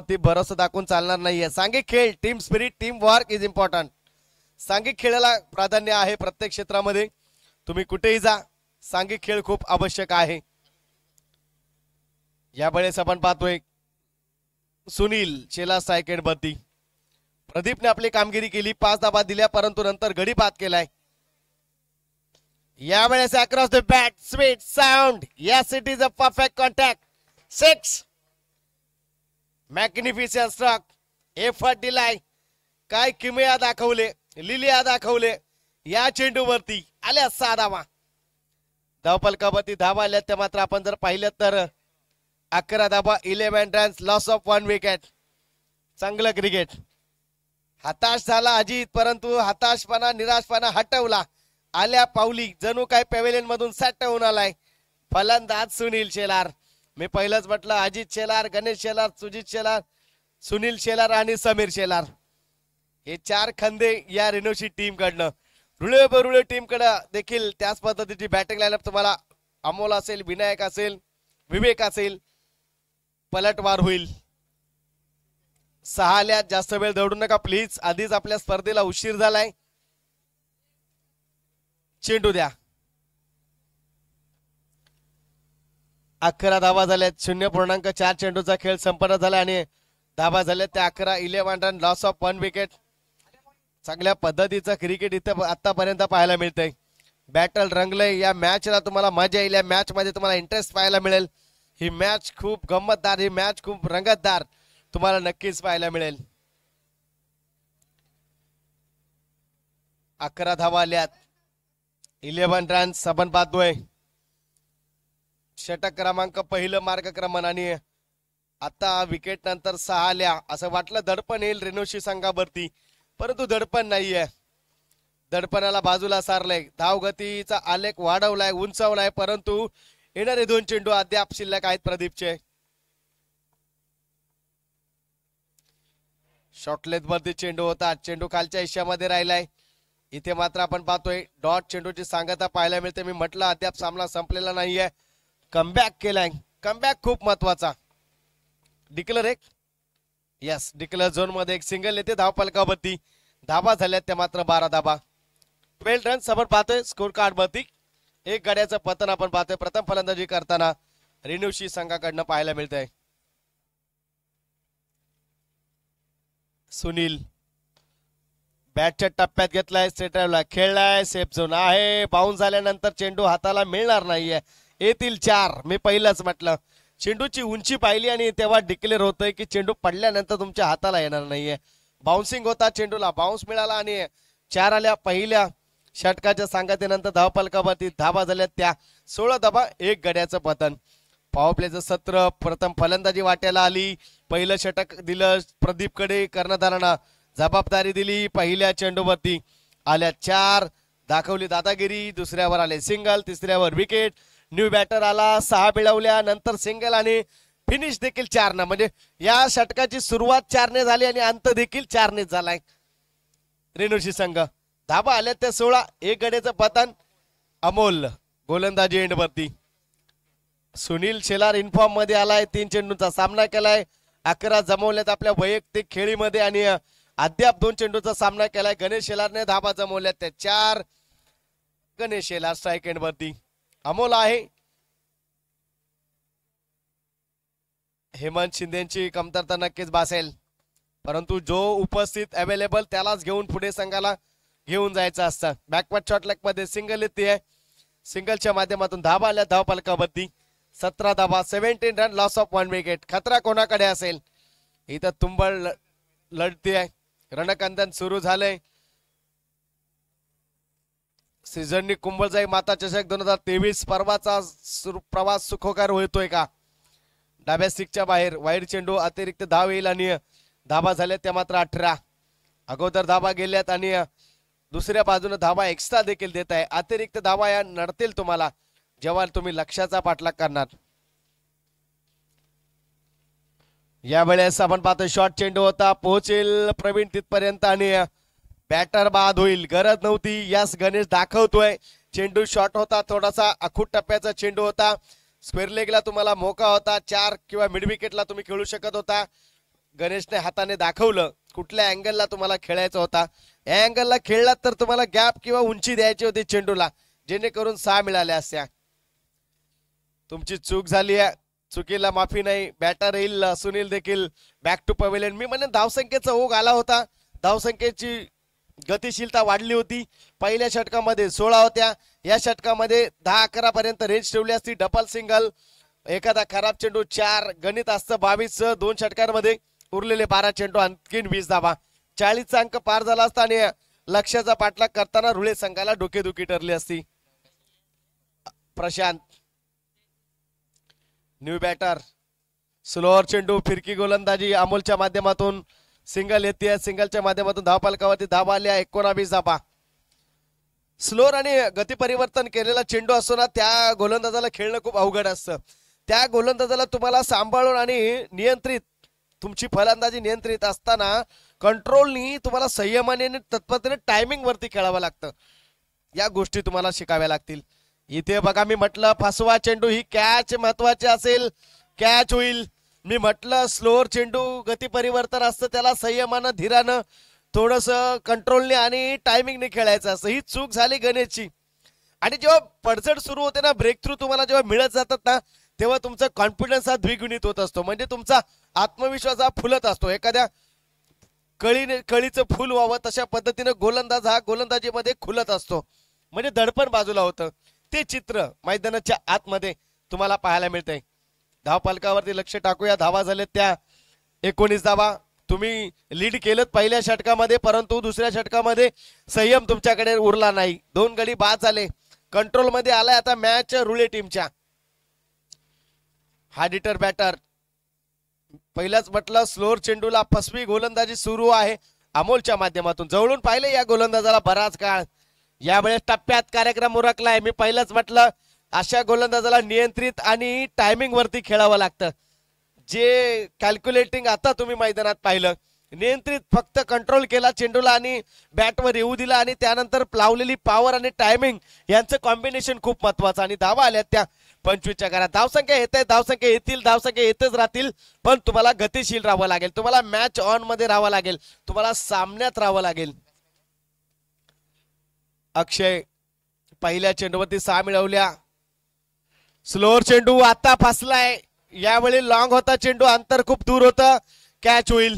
बाबतीत भरोसा दाखवून चालणार नाहीये. सांघिक खेळ, team spirit, team work is important. सांघिक खेळाला प्राधान्य आहे प्रत्येक क्षेत्रामध्ये. तुम्ही कुठेही जा, सांघिक खेळ खूप आवश्यक आहे. यावेळेस आपण पाहतोय सुनील शेला स्ट्राइक वरती. प्रदीपने आपली कामगिरी केली, 5 धाबा दिल्या, परंतु नंतर गडी बाद केलाय. यावेळेस across the bat, sweet sound. Yes, it is a perfect contact. 6. Magnificent stroke. Effort दिलाय. काय किमया दाखवले, लिलिया दाखवले. या चेंडूवरती आल्या 6 धावा. धावफलकावरती धावा आल्या त्या मात्र आपण जर पाहिलं तर 11 धावा, 11 रन्स, लॉस ऑफ 1 विकेट. चांगलं क्रिकेट. हताश झाला अजित, परंतु हताशपणा निराशपणा हटवला. आल्या पावली, जणू काय पॅव्हेलियन मधून सॅट होऊन आलाय फलंदाज सुनील शेलार. मी पहिलंच म्हटलं, अजित शेलार, गणेश शेलार, सुजित शेलार, सुनील शेलार आणि समीर शेलार हे 4 खंदे या रेनोशी टीम कडनं. रुळे बरुळे टीम कडे देखील त्याच पद्धतीची बॅटिंग लाईनअप तुम्हाला अमोल असेल, विनायक असेल, विवेक असेल. पलटवार होईल. 6 आल्या, जास्त वेळ दौडू नका प्लीज, आधीच आपल्या स्पर्धेला उशीर झालाय. चेंडू द्या. 11 धावा झाल्यात. 0.4 चेंडूचा खेळ संपन्न झाला आणि धावा झाल्यात त्या 11, 11 रन, लॉस ऑफ 1 विकेट. चांगल्या पद्धतीचं क्रिकेट इथं आतापर्यंत पाहायला मिळतंय. बॅटल रंगलंय. या मॅचला तुम्हाला मजा येईल, या मॅच मध्ये तुम्हाला इंटरेस्ट पाहायला मिळेल. ही मॅच खूप गंमतदार, ही मॅच खूप रंगतदार तुम्हाला नक्कीच पाहायला मिळेल. 11 धावा आल्यात, 11 रन्स. आपण पाहतोय षटक क्रमांक पहिलं मार्गक्रमण आणि आता विकेट नंतर 6 आल्या. असं वाटलं दडपण येईल रेनोशी संघावरती, परंतु दडपण नाहीये. दडपणाला बाजूला सारलंय. धावगतीचा आलेख वाढवलाय, उंचावलाय, परंतु येणारे 2 चेंडू अद्याप शिल्लक आहेत प्रदीपचे. शॉर्टलेथ वरती चेंडू होता, चेंडू खालच्या हिश्श्यामध्ये राहिलाय. इथे मात्र आपण पाहतोय डॉट चेंडूची सांगता पाहायला मिळते. मी म्हटलं अद्याप सामना संपलेला नाहीये. कमबॅक केलाय. कमबॅक खूप महत्वाचा. डिक्लर एक, यस, डिक्लर झोन मध्ये एक सिंगल येते धावफलकावरती. धाबा झाल्यात त्या मात्र 12 धाबा, 12 रन्स. आपण पाहतोय स्कोर कार्ड वरती 1 गड्याचं पतन आपण पाहतोय प्रथम फलंदाजी करताना रेणुशी संघाकडनं पाहायला मिळतंय. सुनील बॅटच्या टप्प्यात घेतलाय, स्ट्रेटरला खेळलाय, सेफ झोन आहे. बाउन्स झाल्यानंतर चेंडू हाताला मिळणार नाहीये. येतील 4. मी पहिलंच म्हटलं, चेंडूची उंची पाहिली आणि तेव्हा डिक्लेअर होतंय की चेंडू पडल्यानंतर तुमच्या हाताला येणार नाहीये. बाउन्सिंग होता, चेंडूला बाउन्स मिळाला आणि 4 आल्या. पहिल्या षटकाच्या सांगतेनंतर धावफलकावरती धाबा झाल्यात त्या 16 धाबा, 1 गड्याचं पतन. पॉवर प्लेचं सत्र. प्रथम फलंदाजी वाट्याला आली. पहिलं षटक दिलं प्रदीपकडे. कर्णधारांना जबाबदारी दिली. पहिल्या चेंडूवरती आल्या 4, दाखवली दादागिरी. दुसऱ्यावर आले सिंगल, तिसऱ्यावर विकेट. न्यू बॅटर आला, 6 मिळवल्या, नंतर सिंगल आणि फिनिश देखील 4 ने. म्हणजे या षटकाची सुरुवात 4 ने झाली आणि अंत देखील 4 ने झालाय. रेणुशी संघ धाबा आल्या त्या 16, 1 गड्याचं पतन. अमोल गोलंदाजी एंडवरती. सुनील शेलार इनफॉर्म मध्ये आलाय. 3 चेंडूंचा सामना केलाय. 11 जमवल्यात आपल्या वैयक्तिक खेळीमध्ये आणि अद्याप 2 चेंडूचा सामना केलाय. गणेश शेलारने धाबा जमवल्यात त्या 4. गणेश शेलार स्ट्राइक एंडवरती. अमोल आहे. हेमंत शिंदेची कमतरता नक्कीच भासेल, परंतु जो उपस्थित अवेलेबल त्यालाच घेऊन पुढे संघाला घेऊन जायचं असतं. बॅकवर्ड शॉट लेग मध्ये सिंगल येते. सिंगलच्या माध्यमातून धाबा आल्या धावफलकावरती. 17 धाबा, 17 रन, लॉस ऑफ 1 विकेट. खतरा कोणाकडे असेल? इथं तुंबळ लढतीये. रणकंदन सुरू झालंय. सीझननी कुंभलजाई माता चषक 2023 परवाचा प्रवास सुखकर होतोय का? डाव्या स्टिकच्या बाहेर वाईड चेंडू, अतिरिक्त धाव येईल आणि धाबा झाल्यात त्या मात्र 18. अगोदर धाबा गेल्यात आणि दुसऱ्या बाजूने धाबा एक्स्ट्रा देखील देत आहे. अतिरिक्त धाबा या नडतील तुम्हाला जेव्हा तुम्ही लक्ष्याचा पाठलाग करणार. यावेळेस आपण पाहतो शॉर्ट चेंडू होता, पोहोचेल प्रवीण तिथपर्यंत आणि बॅटर बाद होईल. गरज नव्हती. यास गणेश दाखवतोय. चेंडू शॉर्ट होता, थोडासा अखूट टप्प्याचा चेंडू होता. स्क्वेअर लेगला तुम्हाला मोका होता. 4 किंवा मिड विकेटला तुम्ही खेळू शकत होता. गणेशने हाताने दाखवलं कुठल्या अँगलला तुम्हाला खेळायचा होता. या अँगलला खेळलात तर तुम्हाला गॅप किंवा उंची द्यायची होती चेंडूला, जेणेकरून 6 मिळाल्या असत्या. तुमची चूक झाली आहे, चुकीला माफी नाही. बॅटर येईल सुनील देखील बॅक टू पवेलियन. मी म्हणेन धावसंख्येचा ओघ आला होता, धावसंख्येची गतिशीलता वाढली होती. पहिल्या षटकामध्ये 16 होत्या, या षटकामध्ये 10-11 पर्यंत रेंज ठेवली असती. डबल सिंगल, एखादा खराब चेंडू 4, गणित असतं 22. 2 षटकांमध्ये उरलेले 12 चेंडू, आणखीन 20 धावा, 40चा अंक पार झाला असता आणि लक्ष्याचा पाठलाग करताना रुळे संघाला डोकेदुखी ठरली असती. प्रशांत न्यू बॅटर, स्लोअर चेंडू, फिरकी गोलंदाजी अमोलच्या माध्यमातून सिंगल येते. सिंगलच्या माध्यमातून धावफलकावरती धावा आल्या 19 धावा. स्लोअर आणि गती परिवर्तन केलेला चेंडू असतो ना, त्या गोलंदाजाला खेळणं खूप अवघड असतं. त्या गोलंदाजाला तुम्हाला सांभाळून आणि नियंत्रित, तुमची फलंदाजी नियंत्रित असताना कंट्रोलनी तुम्हाला संयमाने तत्परतेने टायमिंग वरती खेळावं लागतं. या गोष्टी तुम्हाला शिकाव्या लागतील. इथे बघा, मी म्हटलं फसवा चेंडू, ही कॅच महत्वाची असेल, कॅच होईल. मी म्हटलं स्लोअर चेंडू गती परिवर्तन असतं, त्याला संयमानं धीरानं थोडस कंट्रोलने आणि टायमिंगने खेळायचं असतं. ही चूक झाली गणेशची. आणि जेव्हा पडझड सुरू होते ना, ब्रेक थ्रू तुम्हाला जेव्हा मिळत जातात ना, तेव्हा तुमचा कॉन्फिडन्स हा द्विगुणित होत असतो. म्हणजे तुमचा आत्मविश्वास हा फुलत असतो. एखाद्या कळीचं फुल व्हावं तशा पद्धतीनं गोलंदाज हा गोलंदाजीमध्ये खुलत असतो. म्हणजे दडपण बाजूला होतं. ते चित्र मैदानाच्या आतमध्ये तुम्हाला पाहायला मिळतंय. धावफलकावरती लक्ष टाकूया. धावा झालेत त्या 19 धावा. तुम्ही लीड केलं पहिल्या षटकामध्ये, परंतु दुसऱ्या षटकामध्ये संयम तुमच्याकडे उरला नाही. 2 गडी बाद झाले. कंट्रोल मध्ये आलाय आता मॅच रुळे टीमच्या. हार्ड हिटर बॅटर, पहिलाच म्हटलं स्लोअर चेंडूला फसवी गोलंदाजी सुरू आहे अमोलच्या माध्यमातून. जवळून पाहिले या गोलंदाजाला बराच काळ. यावेळेस टप्प्यात कार्यक्रम उरकलाय. मी पहिलंच म्हटलं अशा गोलंदाजाला नियंत्रित आणि टायमिंग वरती खेळावं लागतं. जे कॅल्क्युलेटिंग आता तुम्ही मैदानात पाहिलं, नियंत्रित फक्त कंट्रोल केला चेंडूला आणि बॅटवर येऊ दिला, आणि त्यानंतर लावलेली पॉवर आणि टायमिंग यांचं कॉम्बिनेशन खूप महत्वाचं. आणि धावा आल्यात त्या 25च्या घरात. धावसंख्या येते, धावसंख्या येतील, धावसंख्या येतच राहतील, पण तुम्हाला गतिशील राहावं लागेल. तुम्हाला मॅच ऑन मध्ये राहावं लागेल, तुम्हाला सामन्यात राहावं लागेल. अक्षय पहिल्या चेंडूवरती 6 मिळवल्या. स्लोअर चेंडू आता फसलाय. यावेळी लॉंग होता चेंडू, अंतर खूप दूर होतं, कॅच होईल.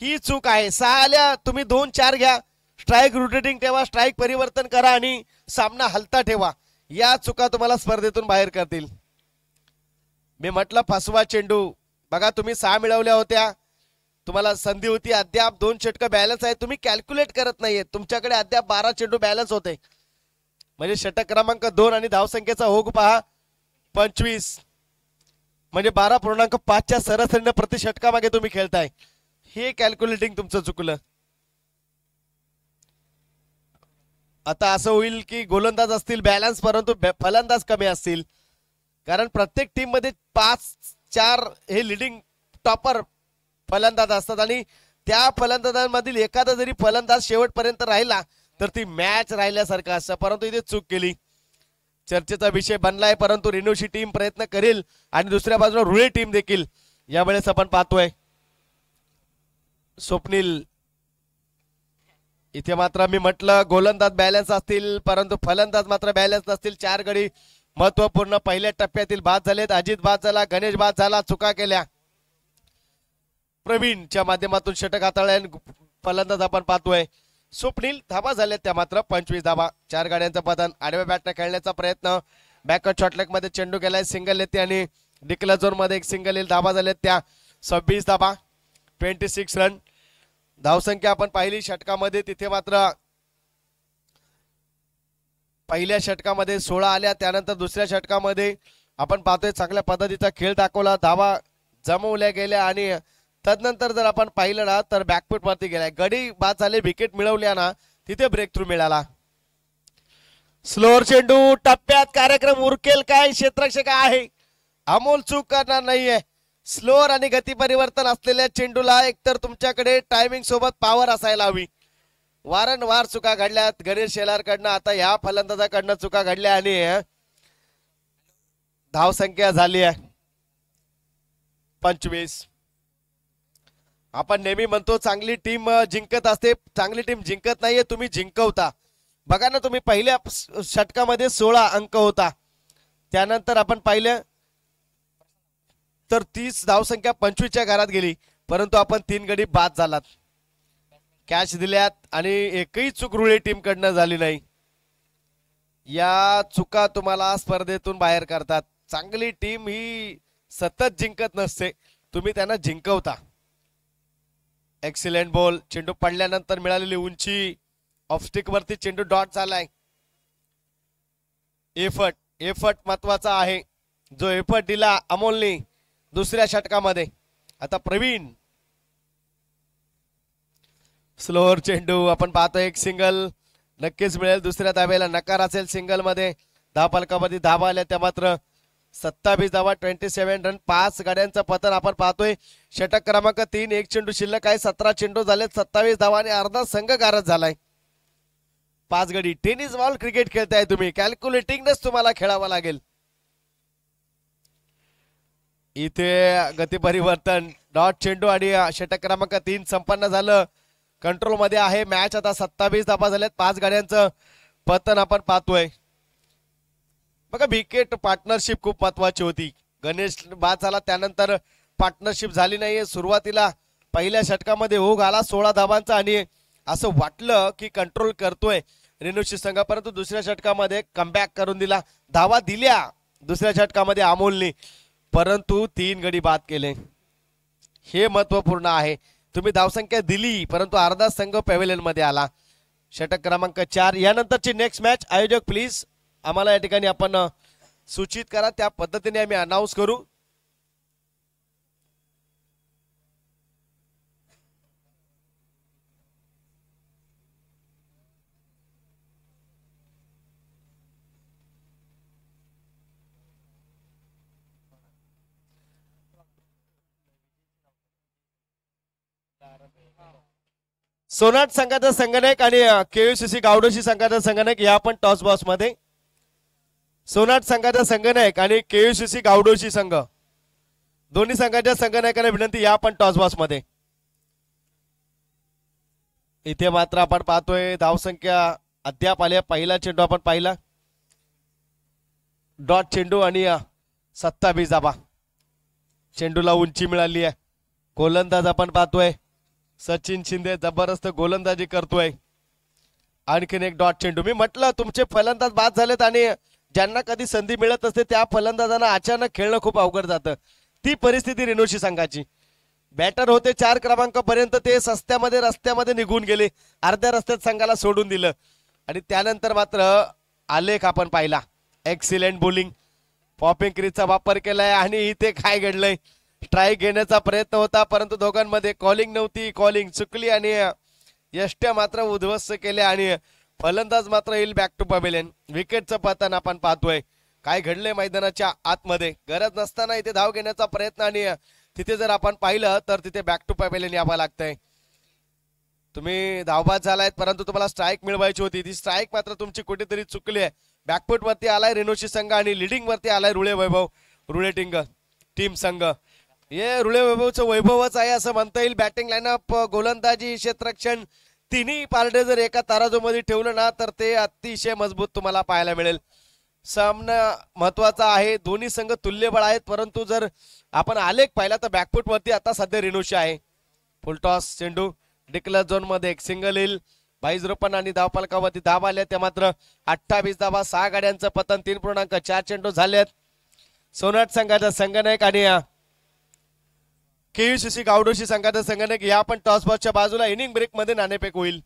ही चूक आहे. 6 आल्या, तुम्ही 2-4 घ्या. स्ट्राईक रोटेटिंग ठेवा, स्ट्राईक परिवर्तन करा आणि सामना हलता ठेवा. या चुका तुम्हाला स्पर्धेतून बाहेर करतील. मी म्हटलं फसवा चेंडू. बघा, तुम्ही 6 मिळवल्या होत्या, तुम्हाला संधी होती. अद्याप 2 षटकं बॅलन्स आहे. तुम्ही कॅल्क्युलेट करत नाहीये. तुमच्याकडे अद्याप 12 चेंडू बॅलन्स होते. म्हणजे षटक क्रमांक 2 आणि धावसंख्येचा ओघ पहा 25, म्हणजे 12.5च्या सरासरीने प्रति षटकामागे तुम्ही खेळताय. हे कॅल्क्युलेटिंग तुमचं चुकलं. आता असं होईल की गोलंदाज असतील बॅलन्स, परंतु फलंदाज कमी असतील. कारण प्रत्येक टीम मध्ये 5-4 हे लिडिंग टॉपर फलंदाज असतात, आणि त्या फलंदाजांमधील एखादा जरी फलंदाज शेवटपर्यंत राहिला तर ती मॅच राहिल्यासारखं असतं. परंतु इथे चूक केली. चर्चेचा विषय बनलाय, परंतु रेणूची टीम प्रयत्न करेल आणि दुसऱ्या बाजूला रुळे टीम देखील यावेळेस आपण पाहतोय. स्वप्नील, इथे मात्र मी म्हटलं गोलंदाज बॅलन्स असतील, परंतु फलंदाज मात्र बॅलन्स नसतील. 4 गडी महत्वपूर्ण पहिल्या टप्प्यातील बाद झालेत. अजित बाद झाला, गणेश बाद झाला, चुका केल्या. प्रवीणच्या माध्यमातून षटक हाताळले, फलंदाज आपण पाहतोय. स्वप्नील, धावा झाल्यात त्या मात्र 25 धावा. 4 गाड्यांचं पतन. आडव्या बॅटने खेळण्याचा प्रयत्न, बॅकअप शॉटलेग मध्ये चेंडू गेलाय, सिंगल येते आणि डिक्लेअर झोन मध्ये एक सिंगल येईल. धावा झाल्यात त्या 26 धावा, 26 रन. धावसंख्या आपण पाहिली षटकामध्ये, तिथे मात्र पहिल्या षटकामध्ये 16 आल्या. त्यानंतर दुसऱ्या षटकामध्ये आपण पाहतोय चांगल्या पद्धतीचा खेळ दाखवला, धावा जमवल्या गेल्या, आणि तदनंतर जर आपण पाहिलं ना तर बॅकफूट वरती गेलाय. गडी बाद झाले, विकेट मिळवल्या ना, तिथे ब्रेक थ्रू मिळाला. स्लोअर चेंडू, टप्प्यात कार्यक्रम उरकेल काय? क्षेत्ररक्षक आहे, अमोल चूक करणार नाहीये. स्लोअर आणि गती परिवर्तन असलेल्या चेंडूला एकतर तुमच्याकडे टायमिंग सोबत पॉवर असायला हवी. वारंवार चुका घडल्यात गणेश शेलार कडनं, आता या फलंदाजाकडनं चुका घडल्या आणि धावसंख्या झाली आहे 25. आपण नेहमी म्हणतो चांगली टीम जिंकत असते, चांगली टीम जिंकत नाहीये, तुम्ही जिंकवता. बघा ना, तुम्ही पहिल्या षटकामध्ये 16 अंक होता, त्यानंतर आपण पाहिलं तर 30 धावसंख्या 25च्या घरात गेली, परंतु आपण 3 गडी बाद झालात, कॅच दिल्यात आणि एकही चूक रुळे टीम कडनं झाली नाही. या चुका तुम्हाला स्पर्धेतून बाहेर करतात. चांगली टीम ही सतत जिंकत नसते, तुम्ही त्यांना जिंकवता. एक्सिलेंट बॉल, चेंडू पडल्यानंतर मिळालेली उंची, ऑफस्टिक वरती चेंडू डॉट झालाय. एफर्ट महत्वाचा आहे, जो एफर्ट दिला अमोलने दुसऱ्या षटकामध्ये. आता प्रवीण, स्लोअर चेंडू आपण पाहतो, एक सिंगल नक्कीच मिळेल. दुसऱ्या धाब्याला नकार असेल सिंगल मध्ये. धावफलकामध्ये धावा आल्या त्या मात्र 27 धावा, 27 रन, 5 गाड्यांचं पतन आपण पाहतोय. षटक क्रमांक 3, एक चेंडू शिल्लक आहे, 17 चेंडू झाले, 27 धावा आणि अर्धा संघ गारद झालाय. 5 गडी. टेनिस बॉल क्रिकेट खेळताय तुम्ही, कॅल्क्युलेटिंगच तुम्हाला खेळावं लागेल. इथे गती परिवर्तन, डॉट चेंडू आणि षटक क्रमांक 3 संपन्न झालं. कंट्रोल मध्ये आहे मॅच. आता 27 धावा झाल्यात, 5 गाड्यांचं पतन आपण पाहतोय. बघा, विकेट पार्टनरशिप खूप महत्वाची होती. गणेश बाद झाला, त्यानंतर पार्टनरशिप झाली नाहीये. सुरुवातीला पहिल्या षटकामध्ये ओघ आला 16 धावांचा आणि असं वाटलं की कंट्रोल करतोय रेणुशी संघ, परंतु दुसऱ्या षटकामध्ये कमबॅक करून दिला. धावा दिल्या दुसऱ्या षटकामध्ये अमोलने, परंतु 3 गडी बाद केले. हे महत्वपूर्ण आहे. तुम्ही धावसंख्या दिली, परंतु अर्धा संघ पॅव्हेलियन मध्ये आला. षटक क्रमांक 4. यानंतरची नेक्स्ट मॅच आयोजक प्लीज आम्हाला या ठिकाणी आपण सूचित करा, त्या पद्धतीने आम्ही अनाऊन्स करू. सोनाट संघाचा संगणक आणि केयूसीसी गावडोशी संघाचा संगणक या पण टॉस बॉक्स मध्ये. सोनाट संघाचा संगणक आणि केयूसीसी गावडोशी संघ दोन्ही संघाच्या संगणकाला विनंती, या पण टॉस बॉक्स मध्ये. इथे मात्र आपण पाहतोय धावसंख्या अद्याप आल्या. पहिला चेंडू आपण पाहिला, डॉट चेंडू आणि 27 धावा. चेंडूला उंची मिळाली आहे. गोलंदाज आपण पाहतोय सचिन शिंदे, जबरदस्त गोलंदाजी करतोय. आणखीन एक डॉट चेंडू. मी म्हटलं तुमचे फलंदाज बाद झालेत आणि ज्यांना कधी संधी मिळत असते त्या फलंदाजांना अचानक खेळणं खूप अवघड जातं. ती परिस्थिती रेणुशी संघाची. बॅटर होते 4 क्रमांकापर्यंत, ते सस्त्यामध्ये रस्त्यामध्ये निघून गेले, अर्ध्या रस्त्यात संघाला सोडून दिलं. आणि त्यानंतर मात्र आलेख आपण पाहिला. एक्सिलेंट बॉलिंग, पॉपिंग क्रीजचा वापर केलाय आणि इथे काय घडलंय, स्ट्राईक घेण्याचा प्रयत्न होता, परंतु दोघांमध्ये कॉलिंग नव्हती, कॉलिंग चुकली आणि यष्ट्या मात्र उद्ध्वस्त केल्या आणि फलंदाज मात्र येईल बॅक टू पॅव्हेलियन. विकेटचं पतन आपण पाहतोय. काय घडलंय मैदानाच्या आतमध्ये, गरज नसताना इथे धाव घेण्याचा प्रयत्न आणि तिथे जर आपण पाहिलं तर तिथे बॅक टू पॅव्हेलियन यावं लागतंय. तुम्ही धावबाद झालायत, परंतु तुम्हाला स्ट्राईक मिळवायची होती, ती स्ट्राईक मात्र तुमची कुठेतरी चुकली आहे. बॅकफूट वरती आलाय रेणुशी संघ आणि लिडिंग वरती आलाय रुळे वैभव, रुळे टीम संघ. हे रुळे वैभवचं वैभवच आहे असं म्हणता येईल. बॅटिंग लाईनअप, गोलंदाजी, क्षेत्ररक्षण तिन्ही पार्टे जर एका तराजूमध्ये ठेवलं ना तर ते अतिशय मजबूत तुम्हाला पाहायला मिळेल. सामना महत्वाचा आहे, दोन्ही संघ तुल्यबळ आहेत, परंतु जर आपण आलेख पाहिला तर बॅकफूट वरती आता सध्या रेणुशी आहे. फुलटॉस चेंडू डिक्लेअर झोन मध्ये एक सिंगल येईल. 22 रूपन आणि धावफलकावरती धाव आल्या त्या मात्र 28 धावा, 6 गाड्यांचं पतन, 3.4 चेंडू झालेत. सोनाट संघाचा संगणक आणि केयूसीसी गावडोशी संघाचा संगणक या पण टॉस बॉक्सच्या बाजूला. इनिंग ब्रेक मध्ये नाणेफेक होईल.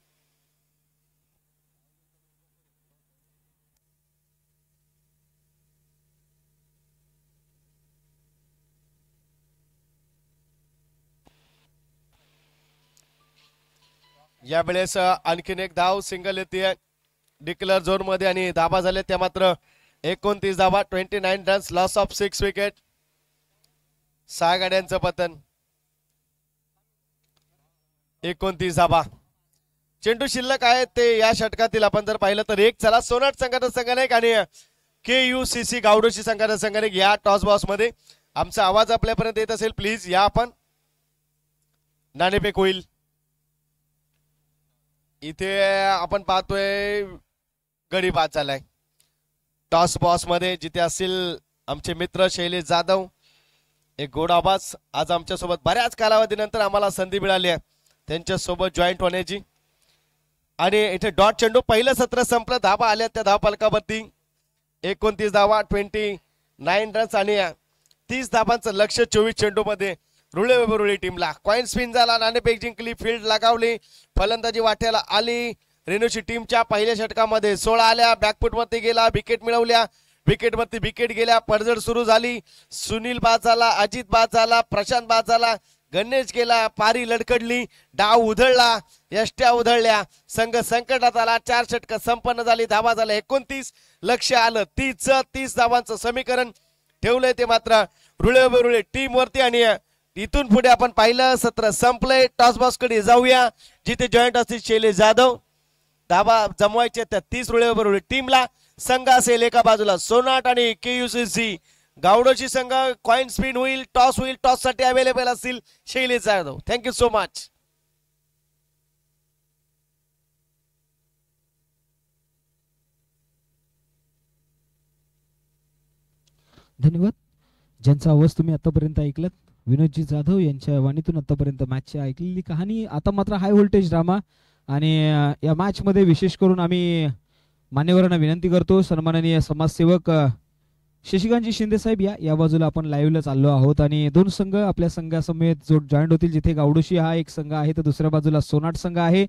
यावेळेस आणखीन एक धाव सिंगल येते डिक्लेअर झोन मध्ये आणि धाबा झाले त्या मात्र 29 धावा, 29 रन्स, लॉस ऑफ 6 विकेट, 6 गाड्यांचं पतन, 29 धावा. चेंडू शिल्लक आहे ते या षटकातील आपण जर पाहिलं तर एक. चला, सोनाट संघाचा संघाने आणि केयूसीसी गावडोशी संघाचा संघाने या टॉस बॉक्स मध्ये. आमचा आवाज आपल्यापर्यंत येत असेल प्लीज या आपण. नाणेफेक होईल. इथे आपण पाहतोय गडी बाद झालाय. टॉस बॉस मध्ये जिथे असतील आमचे मित्र शैलेश जाधव. एक गोड आवाज. आज आमच्या सोबत बऱ्याच कालावधीनंतर आम्हाला संधी मिळाली आहे त्यांच्या सोबत जॉईंट होण्याची. आणि इथे डॉट चेंडू. पहिलं सत्र संपलं. धाबा आल्या त्या धावफलकावरती 29 धावा, 29 रन्स आणि 30 धाबांचं लक्ष 24 चेंडू मध्ये रुळे टीमला. कॉइन स्पिन झाला. नाणेफेक जिंकली. फील्ड लगावली. फलंदाजी वाट्याला आली. रेणूची टीमच्या पहिल्या षटकामध्ये 16 आल्या. बॅकफुट मध्ये गेला. विकेट मिळवल्या. विकेट मध्ये विकेट गेल्या. पडझड सुरू झाली. सुनील बाद झाला. अजित बाद झाला. प्रशांत बाद झाला. गणेश गेला. पारी लडकडली. डाव उधळला. यष्ट्या उधळल्या. संघ संकटात आला. 4 षटक संपन्न झाली. धावा झाला 29. लक्ष आलं 30 धावांचं समीकरण ठेवलंय ते मात्र रुळे टीम वरती. आणि इथून पुढे आपण पाहिलं सत्र संपलंय. टॉस बॉक्स कडे जाऊया जिथे जॉईंट असतील शैलेश जाधव. धावा जमवायचे त्या 30 रुळे टीमला. संघ असेल एका बाजूला सोनाट आणि KUCC. गावडोची संघ कॉइन स्पिन होईल. टॉस होईल. टॉस साठी अवेलेबल असतील Shailesh Jadhav. Thank you so much. धन्यवाद. ज्यांचा आवाज तुम्ही आतापर्यंत ऐकलात विनोदजी जाधव यांच्या वाणीतून आतापर्यंत मॅचची ऐकलेली कहाणी. आता मात्र हाय व्होल्टेज ड्रामा. आणि या मॅच मध्ये विशेष करून आम्ही मान्यवरांना विनंती करतो. सन्माननीय समाजसेवक शशिकांतजी शिंदे साहेब या बाजूला आपण लाईव्हला चाललो आहोत. आणि 2 संघ आपल्या संघासमेत जॉईंट होतील. जिथे गावडोशी हा एक संघ आहे तर दुसऱ्या बाजूला सोनाट संघ आहे.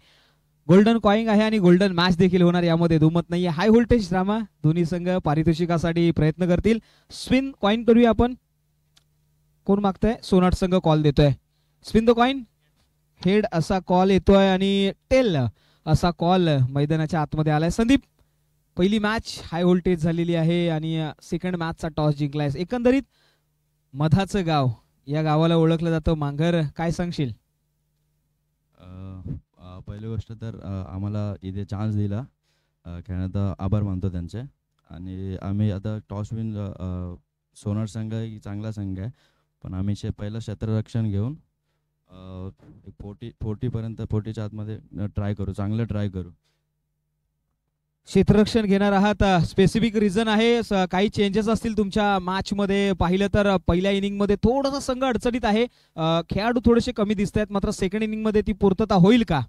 गोल्डन कॉईंग आहे आणि गोल्डन मॅच देखील होणार. यामध्ये दुमत नाहीये. High voltage drama. दोन्ही संघ पारितोषिकासाठी प्रयत्न करतील. स्पिन कॉईन करूया आपण. कोण मागताय? सोनाट संघ कॉल देतोय. Spin the coin. हेड असा कॉल येतोय आणि टेल असा कॉल मैदानाच्या आतमध्ये आलाय. संदीप, पहिली मॅच हाय व्होल्टेज झालेली आहे आणि सेकंड मॅचचा टॉस जिंकलाय. एकंदरीत मधाचं गाव या गावाला ओळखलं जातं. मांगर, काय सांगशील? पहिली गोष्ट तर आम्हाला इथे चान्स दिला खेळण्याचा आभार मानतो त्यांचे. आणि आम्ही आता टॉस विन सोनार संघ एक चांगला संघ आहे पण आम्ही पहिलं क्षेत्ररक्षण घेऊन 40च्या आतमध्ये ट्राय करू. चांगलं ट्राय करू. क्षेत्ररक्षण घेणार आहात. स्पेसिफिक रिझन आहे? काही चेंजेस असतील तुमच्या मॅच मध्ये? पाहिलं तर पहिल्या इनिंग मध्ये थोडासा संघ अडचणीत आहे. खेळाडू थोडेसे कमी दिसत आहेत. मात्र सेकंड इनिंग मध्ये ती पूर्तता होईल का?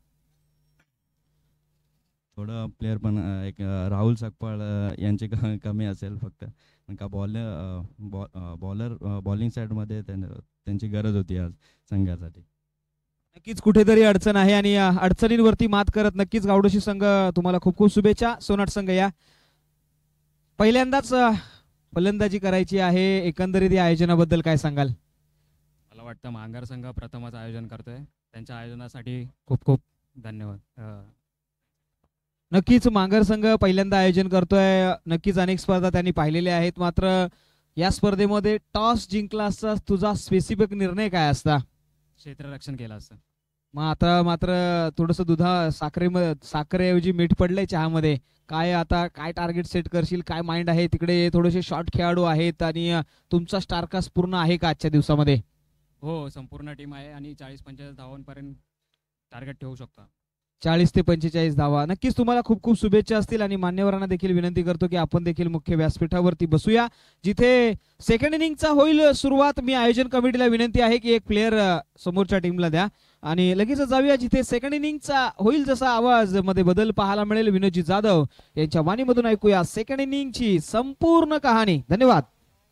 थोडं प्लेअर पण एक राहुल सकपाळ यांची कमी असेल फक्त. का बॉलर बॉलिंग साईडमध्ये त्यांची गरज होती आज संघासाठी. नक्कीच कुठेतरी अडचण आहे आणि अडचणींवरती मात करत नक्कीच गावडोशी संघ तुम्हाला खूप खूप शुभेच्छा. सोनाट संघ या पहिल्यांदाच फलंदाजी करायची आहे. एकंदरीत या आयोजनाबद्दल काय सांगाल? मला वाटतं मांगर संघ प्रथमच आयोजन करतोय. त्यांच्या आयोजनासाठी खूप खूप धन्यवाद. नक्कीच मांगर संघ पहिल्यांदा आयोजन करतोय. नक्कीच अनेक स्पर्धा त्यांनी पाहिलेल्या आहेत. मात्र या स्पर्धेमध्ये टॉस जिंकला असता तुझा स्पेसिफिक निर्णय काय असता? क्षेत्ररक्षण केलं असतं. मग आता मात्र थोडस साखरेऐवजी मीठ पडलंय चहामध्ये. आता काय टार्गेट सेट करशील? काय माइंड आहे तिकडे? थोडेसे शॉर्ट खेळाडू आहेत आणि तुमचा स्टारकास्ट पूर्ण आहे का आजच्या दिवसामध्ये? हो, संपूर्ण टीम आहे आणि 40-45 धावांपर्यंत टार्गेट ठेवू शकतो. 40 ते 45 धावा. नक्कीच तुम्हाला खूप खूप शुभेच्छा असतील. आणि मान्यवरांना देखील विनंती करतो की आपण देखील मुख्य व्यासपीठावरती बसूया जिथे सेकंड इनिंगचा होईल सुरुवात. मी आयोजन कमिटीला विनंती आहे की एक प्लेअर समोरच्या टीमला द्या आणि लगेच जाऊया जिथे सेकंड इनिंगचा होईल. जसा आवाज मध्ये बदल पाहायला मिळेल विनोदजी जाधव यांच्या वाणीमधून ऐकूया सेकंड इनिंगची संपूर्ण कहाणी. धन्यवाद.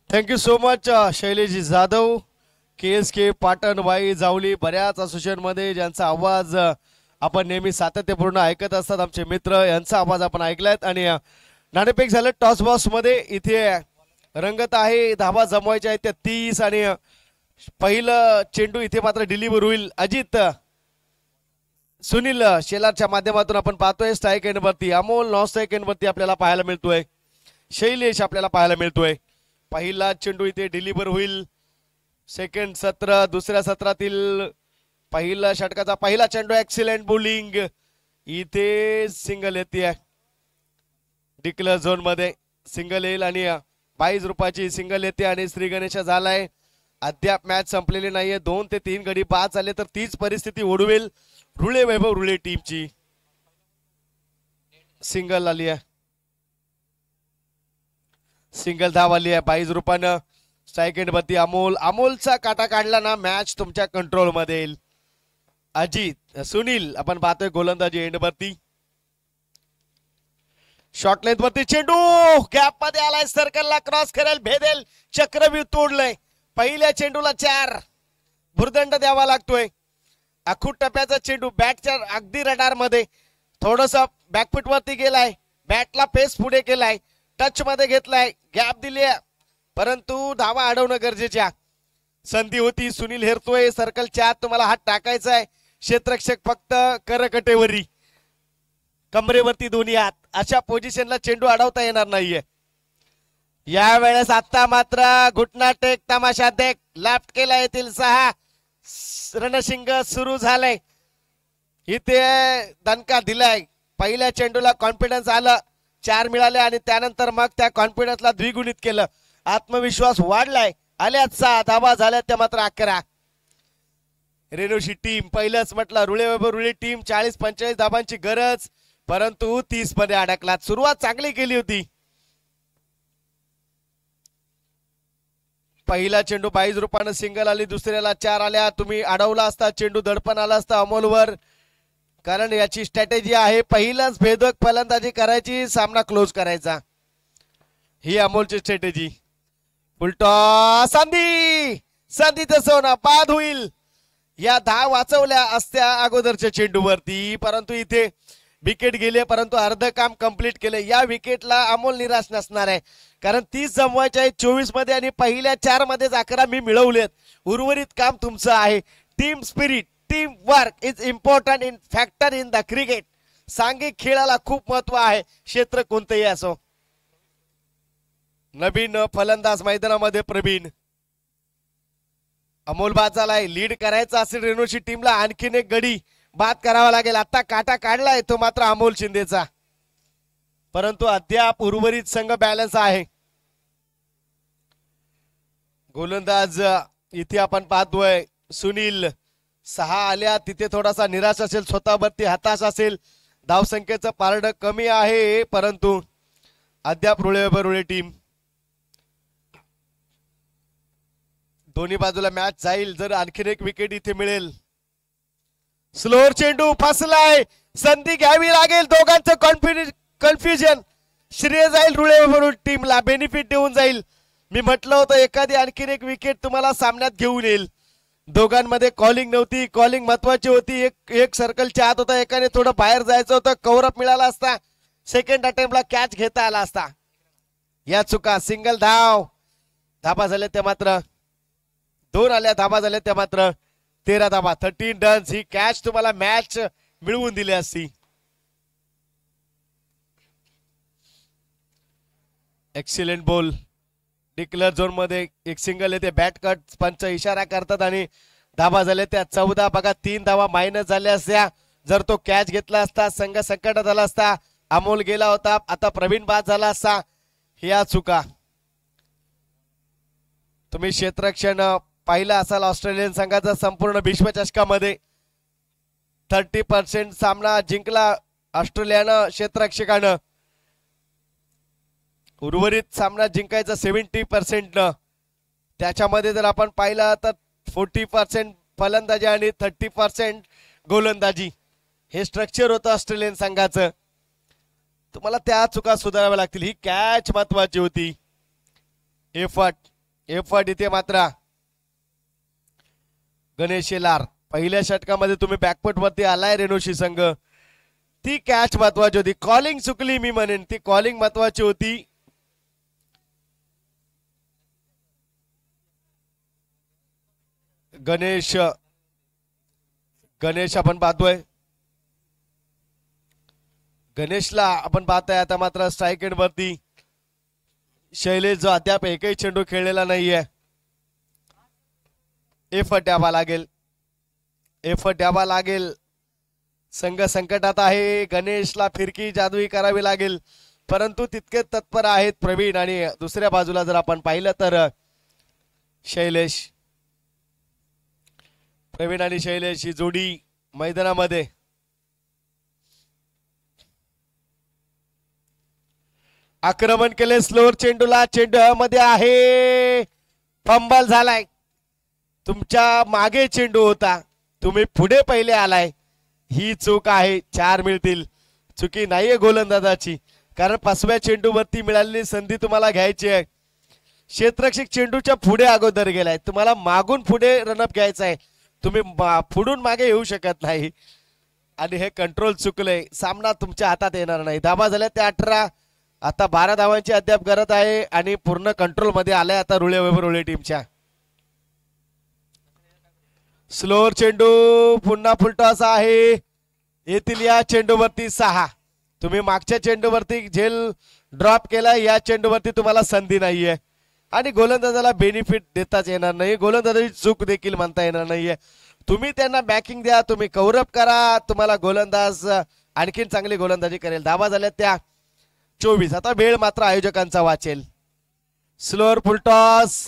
Thank you so much Shailesh Jadhav. KSK Patan, Wai, Javali बऱ्याच असोसिएशन मध्ये ज्यांचा आवाज आपण नेहमी सातत्यपूर्ण ऐकत असतात आमचे मित्र, यांचा आवाज आपण ऐकलायत. आणि नाणेफेक झालं टॉस बॉक्स मध्ये. इथे रंगत आहे. धावा जमवायच्या आहेत त्या 30 आणि पहिलं चेंडू इथे मात्र डिलिव्हर होईल. अजित सुनील शेलारच्या माध्यमातून आपण पाहतोय. स्ट्राईक एंड वरती अमोल, नॉन स्ट्राईक एंड वरती आपल्याला पाहायला मिळतोय शैलेश आपल्याला पाहायला मिळतोय. पहिला चेंडू इथे डिलिव्हर होईल. सेकंड सत्र, दुसऱ्या सत्रातील पहिला षटकाचा पहिला चेंडू. Excellent bowling. इथे सिंगल येते. डिक्लेअर झोन मध्ये सिंगल येईल आणि 22 रुपयाची सिंगल येते आणि श्री गणेश झालाय. अद्याप मॅच संपलेली नाहीये. 2 ते 3 गडी बाद झाले तर तीच परिस्थिती ओढवेल रुळे वैभव रुळे टीमची. सिंगल आली आहे, सिंगल धाव आली आहे 22 रुपयानं. स्ट्राईक एंड वरती अमोलचा काटा काढला ना मॅच तुमच्या कंट्रोल मध्ये येईल. अजित सुनील आपण पाहतोय गोलंदाजी एंड वरती. शॉर्ट लेंथ वरती चेंडू गॅप मध्ये आलाय, सर्कलला क्रॉस करेल, भेदेल, चक्रव्यूह तोडलंय. पहिल्या चेंडूला 4 भुर्दंड द्यावा लागतोय. अखूट टप्प्याचा चेंडू बॅटच्या अगदी रडार मध्ये थोडस बॅकफुट वरती गेलाय, बॅटला पेस पुढे केलाय, टच मध्ये घेतलाय, गॅप दिली परंतु धावा अडवणं गरजेच्या. संधी होती, सुनील हेरतोय, सर्कलच्या आत तुम्हाला हात टाकायचा आहे. क्षेत्ररक्षक फक्त करकटेवरी, कमरेवरती दोन्ही हात, अशा पोझिशनला चेंडू अडवता येणार नाहीये. या वेळेस आता मात्र घुटना टेक तमाशा देख, लेफ्ट केला येतील 6. रणशिंग सुरू झालंय, इथे दणका दिलाय. पहिल्या चेंडूला कॉन्फिडन्स आलं, 4 मिळाले आणि त्यानंतर मग त्या कॉन्फिडन्सला द्विगुणित केलं. आत्मविश्वास वाढलाय, आल्यात 6 धावा झाल्यात त्या मात्र 11. रेणूशी टीम पहिलंच म्हटलं रुळे वैभव रुळे टीम 40-45 धावांची गरज, परंतु 30 मध्ये अडकलात. सुरुवात चांगली केली होती. पहिला चेंडू 22 रुपयानं सिंगल आली, दुसऱ्याला 4 आल्या. तुम्ही अडवला असता चेंडू, दडपण आला असता अमोलवर, कारण याची स्ट्रॅटेजी आहे पहिलाच भेदक फलंदाजी करायची, सामना क्लोज करायचा, ही अमोलची स्ट्रॅटेजी. उलटा संधीचं सोना बाद होईल. या 10 वाचवल्या असत्या अगोदरच्या चेंडूवरती, परंतु इथे विकेट गेले, परंतु अर्ध काम कंप्लीट केले. या विकेटला अमोल निराश नसणार आहे, कारण 30 जमवायचे आहे 24 मध्ये आणि पहिल्या 4 मध्येच 11 मी मिळवलेत. उर्वरित काम तुमचं आहे. Team spirit, team work is important in factor in the cricket. सांघिक खेळाला खूप महत्व आहे, क्षेत्र कोणतेही असो. नवीन फलंदाज मैदानामध्ये प्रवीण. अमोल बाद झालाय, लीड करायचा असेल रेणूची टीमला, आणखीन एक गडी बाद करावा लागेल. आता काटा काढलाय तो मात्र अमोल शिंदेचा, परंतु अद्याप उर्वरित संघ बॅलन्स आहे. गोलंदाज इथे आपण पाहतोय सुनील, 6 आल्या, तिथे थोडासा निराश असेल, स्वतःवरती हताश असेल. धावसंख्येचं पारड कमी आहे, परंतु अद्याप रुळे टीम. दोन्ही बाजूला मॅच जाईल जर आणखीन एक विकेट इथे मिळेल. स्लोअर चेंडू फसलाय, संधी घ्यावी लागेल. दोघांचं कन्फ्युजन, श्रेय जाईल रुळे टीमला, बेनिफिट देऊन जाईल. मी म्हटलं होतं एखादी आणखीन एक विकेट तुम्हाला सामन्यात घेऊन येईल. दोघांमध्ये कॉलिंग नव्हती, कॉलिंग महत्वाची होती. एक सर्कलच्या आत होता, एकाने थोडं बाहेर जायचं होतं, कव्हरअप मिळाला असता, सेकंड अटेम्प्टला कॅच घेता आला असता. या चुका. सिंगल धाबा झाले त्या मात्र 2 आल्या, धाबा झाल्या त्या मात्र 13 धाबा, 13 रन्स. ही कॅच तुम्हाला मॅच मिळवून दिली असती. Excellent ball. डिक्लेअर झोन मध्ये एक सिंगल येते, बॅट कट, पंच इशारा करतात आणि धाबा झाले त्या 14. बघा 3 धावा मायनस झाल्या असत्या जर तो कॅच घेतला असता, संघ संकटात आला असता. अमोल गेला होता, आता प्रवीण बाद झाला असता. ह्या चुका. तुम्ही क्षेत्ररक्षण पाहिला असाल ऑस्ट्रेलियन संघाचा संपूर्ण विश्वचषकामध्ये 30% सामना जिंकला ऑस्ट्रेलियानं क्षेत्ररक्षकानं. उर्वरित सामना जिंकायचा 70% न. त्याच्यामध्ये जर आपण पाहिलं तर 40% फलंदाजी आणि 30% गोलंदाजी, हे स्ट्रक्चर होतं ऑस्ट्रेलियन संघाचं. तुम्हाला त्या चुका सुधाराव्या लागतील. ही कॅच महत्वाची होती. एफर्ट इथे मात्र गणेश शेलार. पहिल्या षटकामध्ये तुम्ही बॅकफुट वरती आलाय रेणूशी संघ, ती कॅच महत्वाची होती. कॉलिंग चुकली मी म्हणेन, ती कॉलिंग महत्वाची होती. गणेश आपण पाहतोय, गणेशला आपण पाहताय. आता मात्र स्ट्राईक एंड वरती शैलेश, जो अद्याप एकही चेंडू खेळलेला नाहीये. एफर्ट द्यावा लागेल. संघ संकटात आहे. गणेशला फिरकी जादुई करावी लागेल, परंतु तितके तत्पर आहेत प्रवीण. आणि दुसऱ्या बाजूला जर आपण पाहिलं तर शैलेश प्रवीण आणि शैलेश ही जोडी मैदानामध्ये. आक्रमण केले स्लोअर चेंडूला, चेंडू मध्ये आहे, फंबल झालाय. तुमच्या मागे चेंडू होता, तुम्ही पुढे पहिले आलाय, ही चूक आहे. 4 मिळतील. चुकी नाहीये गोलंदाजाची, कारण 5व्या चेंडूवरती मिळालेली संधी तुम्हाला घ्यायची आहे. क्षेत्ररक्षक चेंडूच्या पुढे अगोदर गेलाय, तुम्हाला मागून पुढे रनअप घ्यायचा आहे. तुम्ही पुढून मागे येऊ शकत नाही आणि हे कंट्रोल चुकलंय. सामना तुमच्या हातात येणार नाही. धाबा झाल्या त्या 18. आता 12 धावांची अद्याप गरज आहे आणि पूर्ण कंट्रोल मध्ये आलाय आता रुळे टीमच्या. स्लोअर चेंडू, पुन्हा फुलटॉस आहे. येथील या चेंडूवरती 6. तुम्ही मागच्या चेंडूवरती झेल ड्रॉप केला, या चेंडूवरती तुम्हाला संधी नाहीये आणि गोलंदाजाला बेनिफिट देताच येणार नाही. गोलंदाजाची चूक देखील म्हणता येणार नाहीये. तुम्ही त्यांना बॅकिंग द्या, तुम्ही कव्हरअप करा, तुम्हाला गोलंदाज आणखीन चांगली गोलंदाजी करेल. धाबा झाल्या त्या 24. आता वेळ मात्र आयोजकांचा वाचेल. स्लोअर फुलटॉस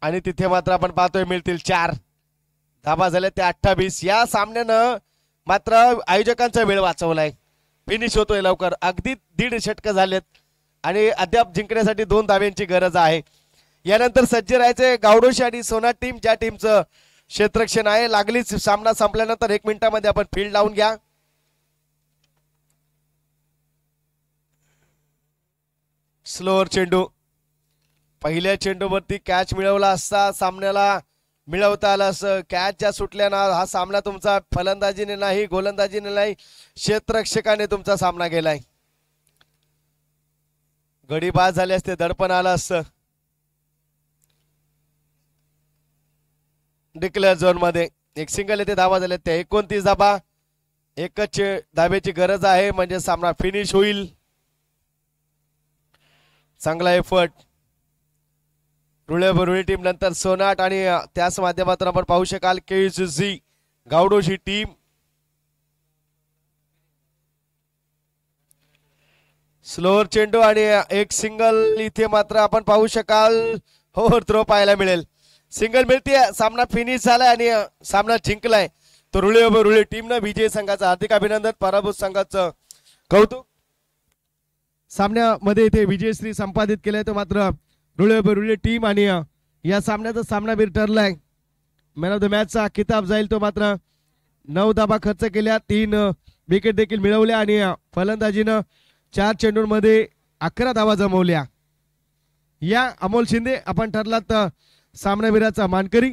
आणि तिथे मात्र आपण पाहतोय मिळतील 4. धाबा झाल्या त्या 28. या सामन्यानं मात्र आयोजकांचा वेळ वाचवलाय. फिनिश होतोय लवकर. अगदी 1.5 षटकं झालेत आणि अद्याप जिंकण्यासाठी 2 धाव्यांची गरज आहे. यानंतर सज्ज राहायचे गावडोशी आणि सोना टीम, ज्या टीमचं क्षेत्ररक्षण आहे. लागलीच सामना संपल्यानंतर 1 मिनिटामध्ये आपण फील्ड लावून घ्या. स्लोअर चेंडू, पहिल्या चेंडूवरती कॅच मिळवला असता सामन्याला मिळवता आलं असं. कॅच ज्या सुटल्यानं हा सामना तुमचा फलंदाजीने नाही, गोलंदाजीने नाही, क्षेत्ररक्षकाने तुमचा सामना गेलाय. गडी बाद झाले असते, दडपण आलं असतं. डिक्लेअर झोन मध्ये एक सिंगल येथे धावा झाले त्या 29 धाबा. एकच धाब्याची गरज आहे म्हणजे सामना फिनिश होईल. चांगला एफर्ट. रुळे टीम नंतर सोनाट आणि त्याच माध्यमातून आपण पाहू शकाल KCC गावडोशी टीम. स्लोअर चेंडू आणि एक सिंगल इथे मात्र आपण पाहू शकाल. हो, थ्रो पाहायला मिळेल. सिंगल मिळते, सामना फिनिश झालाय आणि सामना जिंकलाय तो रुळे टीमनं. विजय संघाचं हार्दिक अभिनंदन, पराभूत संघाचं कौतुक. सामन्यामध्ये इथे विजयश्री संपादित केलाय तो मात्र रुळे टीम आणि या सामन्याचा सामनावीर ठरलाय. मॅन ऑफ द मॅचचा किताब जाईल तो मात्र. 9 धाबा खर्च केल्या, 3 विकेट देखील मिळवल्या आणि फलंदाजीनं 4 चेंडूंमध्ये 11 धावा जमवल्या. या अमोल शिंदे आपण ठरलात सामनावीराचा मानकरी.